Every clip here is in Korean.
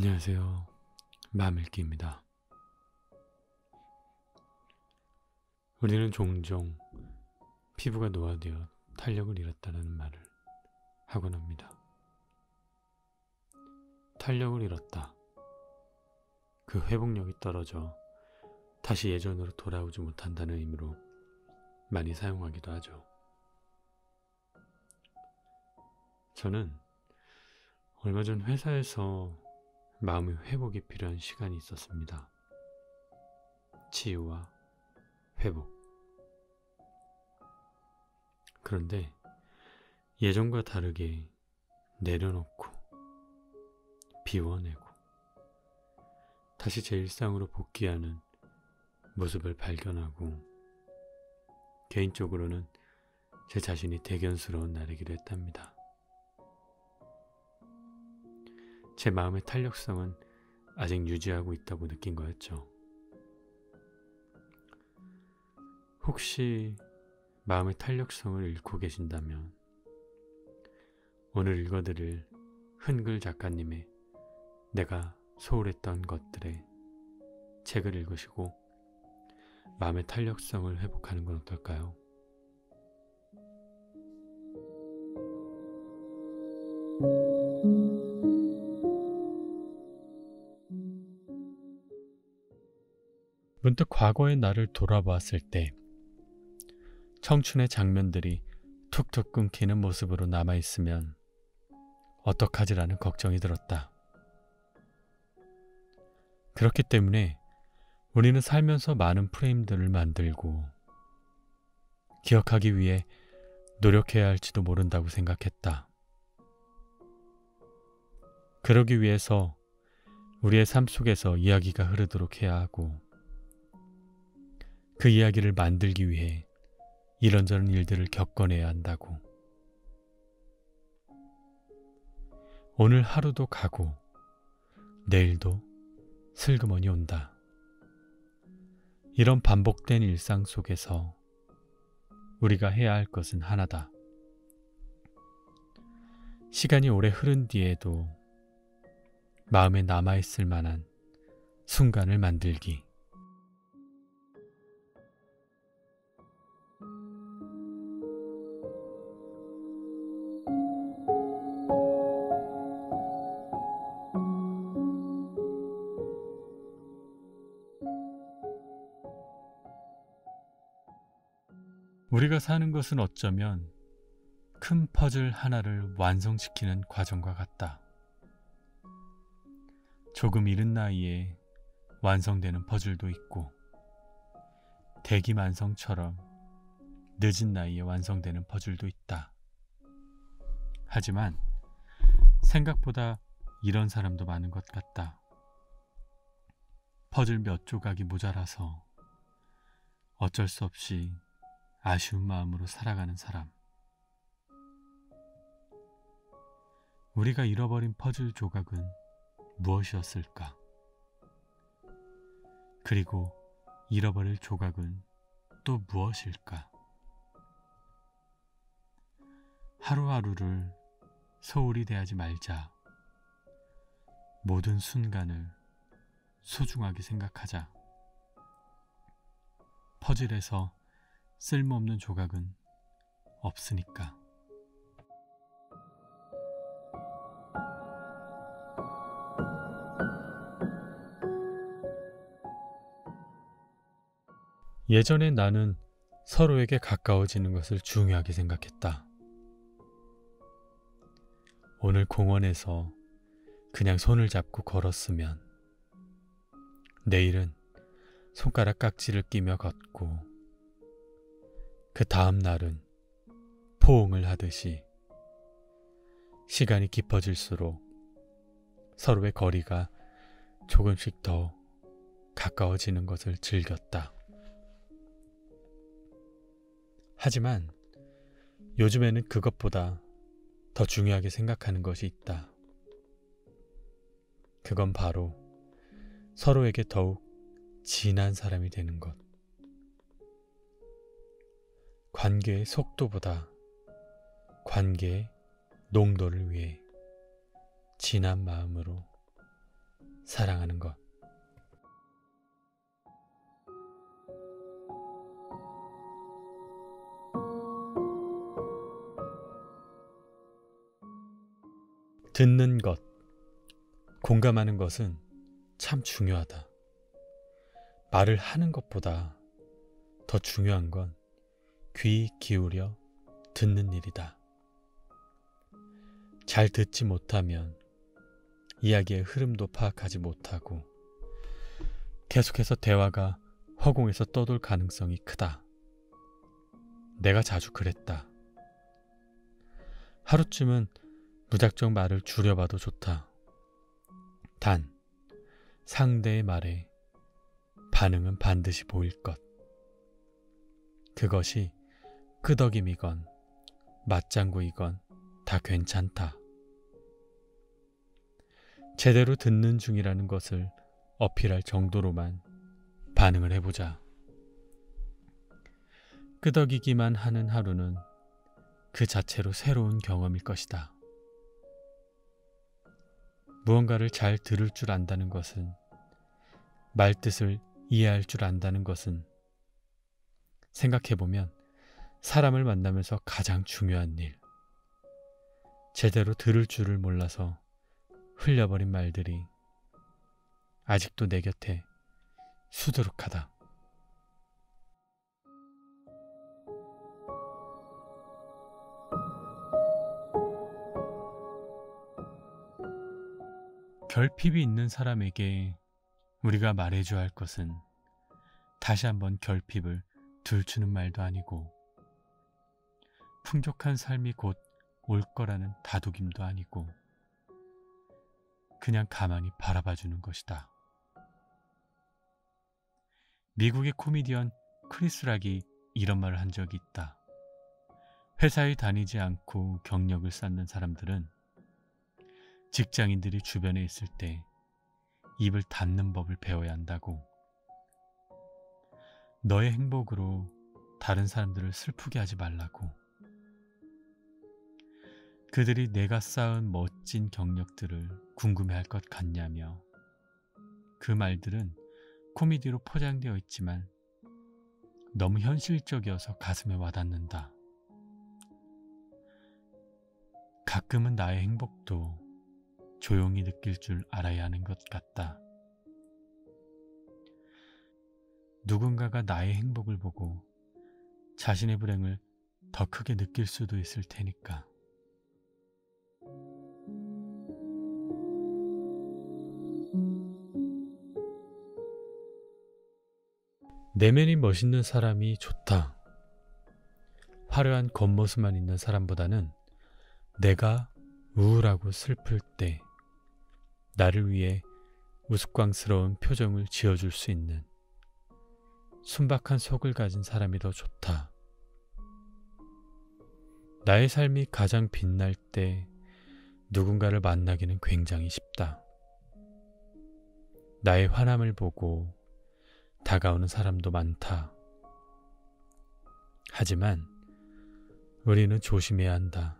안녕하세요. 마음읽기입니다. 우리는 종종 피부가 노화되어 탄력을 잃었다는 말을 하곤 합니다. 탄력을 잃었다. 그 회복력이 떨어져 다시 예전으로 돌아오지 못한다는 의미로 많이 사용하기도 하죠. 저는 얼마 전 회사에서 마음의 회복이 필요한 시간이 있었습니다. 치유와 회복. 그런데 예전과 다르게 내려놓고 비워내고 다시 제 일상으로 복귀하는 모습을 발견하고 개인적으로는 제 자신이 대견스러운 날이기도 했답니다. 제 마음의 탄력성은 아직 유지하고 있다고 느낀 거였죠. 혹시 마음의 탄력성을 잃고 계신다면 오늘 읽어드릴 흔글 작가님의 내가 소홀했던 것들의 책을 읽으시고 마음의 탄력성을 회복하는 건 어떨까요? 문득 과거의 나를 돌아보았을 때 청춘의 장면들이 툭툭 끊기는 모습으로 남아있으면 어떡하지라는 걱정이 들었다. 그렇기 때문에 우리는 살면서 많은 프레임들을 만들고 기억하기 위해 노력해야 할지도 모른다고 생각했다. 그러기 위해서 우리의 삶 속에서 이야기가 흐르도록 해야 하고 그 이야기를 만들기 위해 이런저런 일들을 겪어내야 한다고. 오늘 하루도 가고 내일도 슬그머니 온다. 이런 반복된 일상 속에서 우리가 해야 할 것은 하나다. 시간이 오래 흐른 뒤에도 마음에 남아있을 만한 순간을 만들기. 우리가 사는 것은 어쩌면 큰 퍼즐 하나를 완성시키는 과정과 같다. 조금 이른 나이에 완성되는 퍼즐도 있고 대기만성처럼 늦은 나이에 완성되는 퍼즐도 있다. 하지만 생각보다 이런 사람도 많은 것 같다. 퍼즐 몇 조각이 모자라서 어쩔 수 없이 아쉬운 마음으로 살아가는 사람. 우리가 잃어버린 퍼즐 조각은 무엇이었을까? 그리고 잃어버릴 조각은 또 무엇일까? 하루하루를 소홀히 대하지 말자. 모든 순간을 소중하게 생각하자. 퍼즐에서 쓸모없는 조각은 없으니까. 예전에 나는 서로에게 가까워지는 것을 중요하게 생각했다. 오늘 공원에서 그냥 손을 잡고 걸었으면 내일은 손가락 깍지를 끼며 걷고 그 다음 날은 포옹을 하듯이 시간이 깊어질수록 서로의 거리가 조금씩 더 가까워지는 것을 즐겼다. 하지만 요즘에는 그것보다 더 중요하게 생각하는 것이 있다. 그건 바로 서로에게 더욱 진한 사람이 되는 것. 관계의 속도보다 관계의 농도를 위해 진한 마음으로 사랑하는 것. 듣는 것, 공감하는 것은 참 중요하다. 말을 하는 것보다 더 중요한 건 귀 기울여 듣는 일이다. 잘 듣지 못하면 이야기의 흐름도 파악하지 못하고 계속해서 대화가 허공에서 떠돌 가능성이 크다. 내가 자주 그랬다. 하루쯤은 무작정 말을 줄여봐도 좋다. 단, 상대의 말에 반응은 반드시 보일 것. 그것이 끄덕임이건 맞장구이건 다 괜찮다. 제대로 듣는 중이라는 것을 어필할 정도로만 반응을 해보자. 끄덕이기만 하는 하루는 그 자체로 새로운 경험일 것이다. 무언가를 잘 들을 줄 안다는 것은, 말뜻을 이해할 줄 안다는 것은 생각해보면 사람을 만나면서 가장 중요한 일. 제대로 들을 줄을 몰라서 흘려버린 말들이 아직도 내 곁에 수두룩하다. 결핍이 있는 사람에게 우리가 말해줘야 할 것은 다시 한번 결핍을 들추는 말도 아니고 풍족한 삶이 곧 올 거라는 다독임도 아니고 그냥 가만히 바라봐주는 것이다. 미국의 코미디언 크리스 락이 이런 말을 한 적이 있다. 회사에 다니지 않고 경력을 쌓는 사람들은 직장인들이 주변에 있을 때 입을 닫는 법을 배워야 한다고. 너의 행복으로 다른 사람들을 슬프게 하지 말라고. 그들이 내가 쌓은 멋진 경력들을 궁금해할 것 같냐며. 그 말들은 코미디로 포장되어 있지만 너무 현실적이어서 가슴에 와닿는다. 가끔은 나의 행복도 조용히 느낄 줄 알아야 하는 것 같다. 누군가가 나의 행복을 보고 자신의 불행을 더 크게 느낄 수도 있을 테니까. 내면이 멋있는 사람이 좋다. 화려한 겉모습만 있는 사람보다는 내가 우울하고 슬플 때 나를 위해 우스꽝스러운 표정을 지어줄 수 있는 순박한 속을 가진 사람이 더 좋다. 나의 삶이 가장 빛날 때 누군가를 만나기는 굉장히 쉽다. 나의 환함을 보고 다가오는 사람도 많다. 하지만 우리는 조심해야 한다.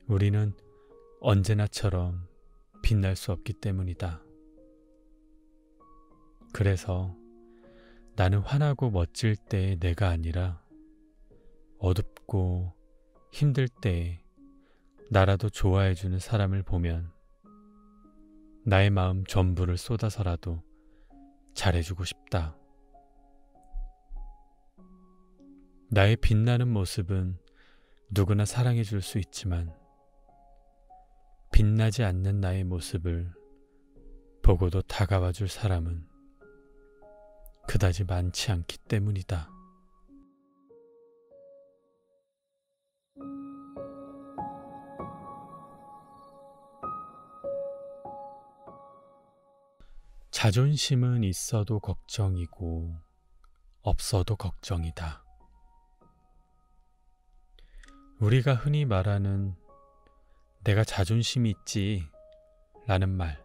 우리는 언제나처럼 빛날 수 없기 때문이다. 그래서 나는 환하고 멋질 때의 내가 아니라 어둡고 힘들 때에 나라도 좋아해주는 사람을 보면 나의 마음 전부를 쏟아서라도 잘해주고 싶다. 나의 빛나는 모습은 누구나 사랑해줄 수 있지만 빛나지 않는 나의 모습을 보고도 다가와줄 사람은 그다지 많지 않기 때문이다. 자존심은 있어도 걱정이고 없어도 걱정이다. 우리가 흔히 말하는 내가 자존심이 있지 라는 말.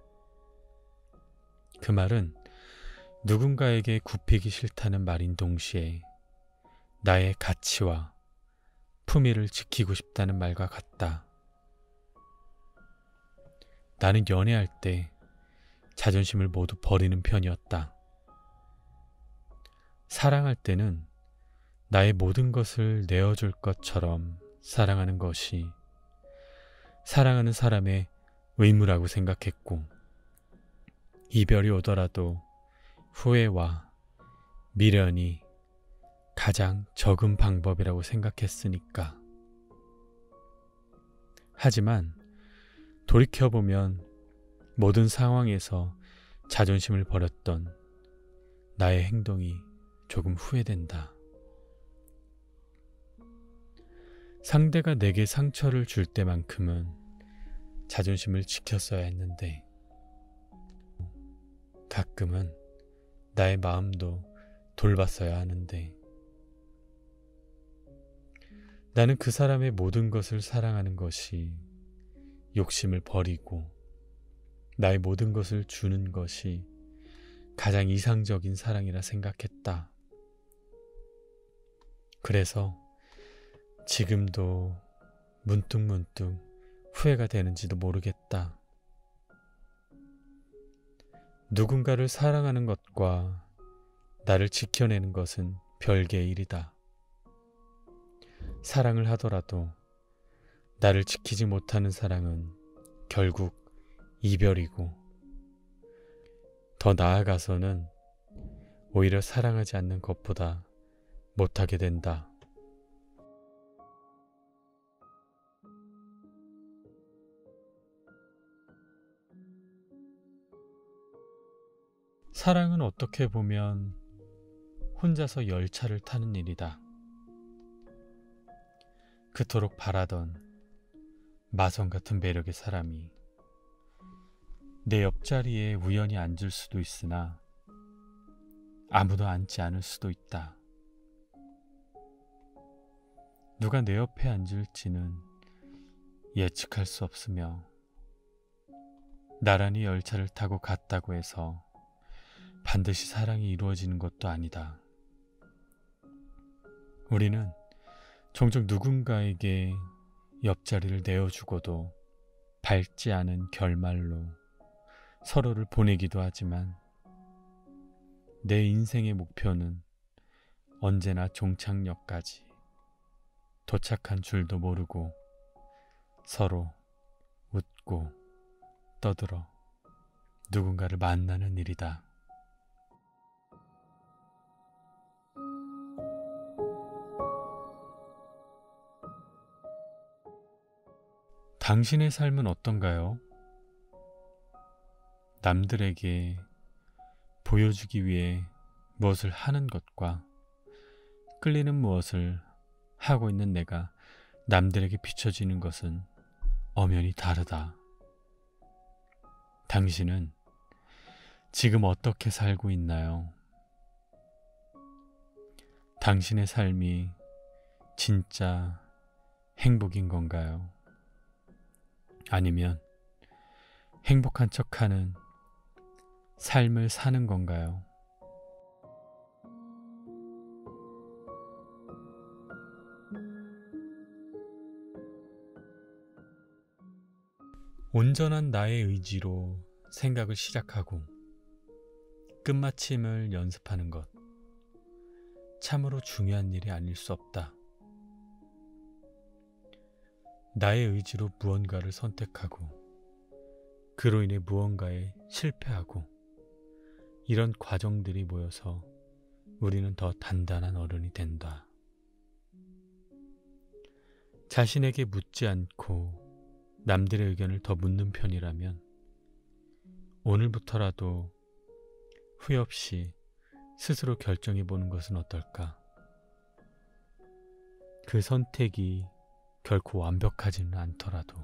그 말은 누군가에게 굽히기 싫다는 말인 동시에 나의 가치와 품위를 지키고 싶다는 말과 같다. 나는 연애할 때 자존심을 모두 버리는 편이었다. 사랑할 때는 나의 모든 것을 내어줄 것처럼 사랑하는 것이 사랑하는 사람의 의무라고 생각했고, 이별이 오더라도 후회와 미련이 가장 적은 방법이라고 생각했으니까. 하지만 돌이켜보면 모든 상황에서 자존심을 버렸던 나의 행동이 조금 후회된다. 상대가 내게 상처를 줄 때만큼은 자존심을 지켰어야 했는데, 가끔은 나의 마음도 돌봤어야 하는데, 나는 그 사람의 모든 것을 사랑하는 것이 욕심을 버리고 나의 모든 것을 주는 것이 가장 이상적인 사랑이라 생각했다. 그래서 지금도 문득문득 후회가 되는지도 모르겠다. 누군가를 사랑하는 것과 나를 지켜내는 것은 별개의 일이다. 사랑을 하더라도 나를 지키지 못하는 사랑은 결국 이별이고, 더 나아가서는 오히려 사랑하지 않는 것보다 못하게 된다. 사랑은 어떻게 보면 혼자서 열차를 타는 일이다. 그토록 바라던 마성 같은 매력의 사람이 내 옆자리에 우연히 앉을 수도 있으나 아무도 앉지 않을 수도 있다. 누가 내 옆에 앉을지는 예측할 수 없으며, 나란히 열차를 타고 갔다고 해서 반드시 사랑이 이루어지는 것도 아니다. 우리는 종종 누군가에게 옆자리를 내어주고도 밝지 않은 결말로 서로를 보내기도 하지만, 내 인생의 목표는 언제나 종착역까지 도착한 줄도 모르고 서로 웃고 떠들어 누군가를 만나는 일이다. 당신의 삶은 어떤가요? 남들에게 보여주기 위해 무엇을 하는 것과 끌리는 무엇을 하고 있는 내가 남들에게 비춰지는 것은 엄연히 다르다. 당신은 지금 어떻게 살고 있나요? 당신의 삶이 진짜 행복인 건가요? 아니면 행복한 척하는 삶을 사는 건가요? 온전한 나의 의지로 생각을 시작하고 끝마침을 연습하는 것, 참으로 중요한 일이 아닐 수 없다. 나의 의지로 무언가를 선택하고 그로 인해 무언가에 실패하고, 이런 과정들이 모여서 우리는 더 단단한 어른이 된다. 자신에게 묻지 않고 남들의 의견을 더 묻는 편이라면 오늘부터라도 후회 없이 스스로 결정해보는 것은 어떨까? 그 선택이 결코 완벽하지는 않더라도